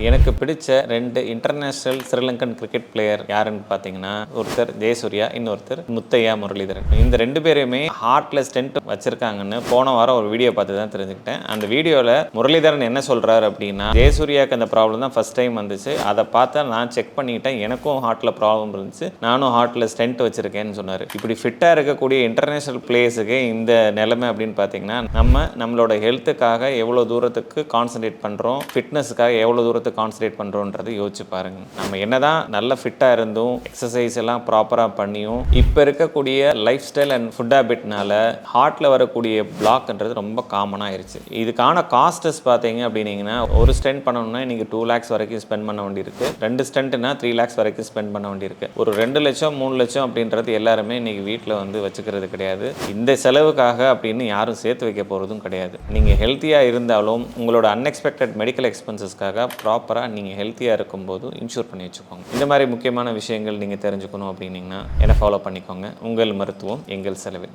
எனக்கு பிடிச்ச 2 international Sri Lankan cricket player யாருன்னு பார்த்தீங்கன்னா, ஒருத்தர் ஜெயசூர்யா, இன்னொருத்தர் முத்தையா முரளிதரன். இந்த 2 பேரையுமே ஹார்ட்ல ஸ்டென்ட் வச்சிருக்காங்கன்னு போன வாரம் ஒரு வீடியோ பார்த்து தான் தெரிஞ்சுக்கிட்டேன். அந்த வீடியோவில் முரளிதரன் என்ன சொல்றாரு அப்படின்னா, ஜெயசூர்யாவுக்கு அந்த ப்ராப்ளம் தான் ஃபர்ஸ்ட் டைம் வந்துச்சு. அதை பார்த்தா நான் செக் பண்ணிக்கிட்டேன், எனக்கும் ஹார்ட்ல ப்ராப்ளம் இருந்துச்சு, நானும் ஹார்ட்ல ஸ்டென்ட் வச்சிருக்கேன்னு சொன்னார். இப்படி ஃபிட்டாக இருக்கக்கூடிய இன்டர்நேஷனல் பிளேயர்ஸுக்கு இந்த நிலைமை அப்படின்னு பார்த்தீங்கன்னா, நம்மளோட ஹெல்த்துக்காக எவ்வளோ தூரத்துக்கு கான்சன்ட்ரேட் பண்ணுறோம், ஃபிட்னஸுக்காக எவ்வளோ தூரத்துக்கு கான்சன்ட்ரேட் பண்ணுறோன்றதை யோசிச்சு பாருங்கள். நம்ம என்னதான் நல்ல ஃபிட்டாக இருந்தும் எக்ஸசைஸ் எல்லாம் ப்ராப்பராக பண்ணியும் இப்போ இருக்கக்கூடிய லைஃப் ஸ்டைல் அண்ட் ஃபுட் ஹேபிட்னால ஹார்ட்டில் வரக்கூடிய பிளாக்ன்றது ரொம்ப காமனாக ஆயிடுச்சு. இதுக்கான காஸ்டஸ் பார்த்தீங்க அப்படின்னீங்கன்னா, ஒரு ஸ்டென்ட் பண்ணணும்னா இன்றைக்கி 2 lakhs வரைக்கும் ஸ்பெண்ட் பண்ண வேண்டியிருக்கு, 2 ஸ்டென்ட்னா 3 lakhs வரைக்கும் ஸ்பெண்ட் பண்ண வேண்டியிருக்கு. ஒரு 2 லட்சம் 3 லட்சம் அப்படின்றது எல்லாருமே இன்றைக்கி வீட்டில் வச்சுக்கிறது கிடையாது. இந்த செலவுக்காக அப்படின்னு யாரும் சேர்த்து வைக்க போகிறதும் கிடையாது. நீங்கள் ஹெல்த்தியாக இருந்தாலும் உங்களோட அன்எக்ஸ்பெக்டட் மெடிக்கல் எக்ஸ்பென்சஸ்க்காக ப்ராப்பராக நீங்கள் ஹெல்த்தியாக இருக்கும்போது இன்ஷூர் பண்ணி வச்சுக்கோங்க. இந்த மாதிரி முக்கியமான விஷயங்கள் நீங்கள் தெரிஞ்சுக்கணும் அப்படின்னீங்கன்னா என்னை ஃபாலோ பண்ணிக்கோங்க. உங்கள் மருத்துவம் எங்கள் செலவில்.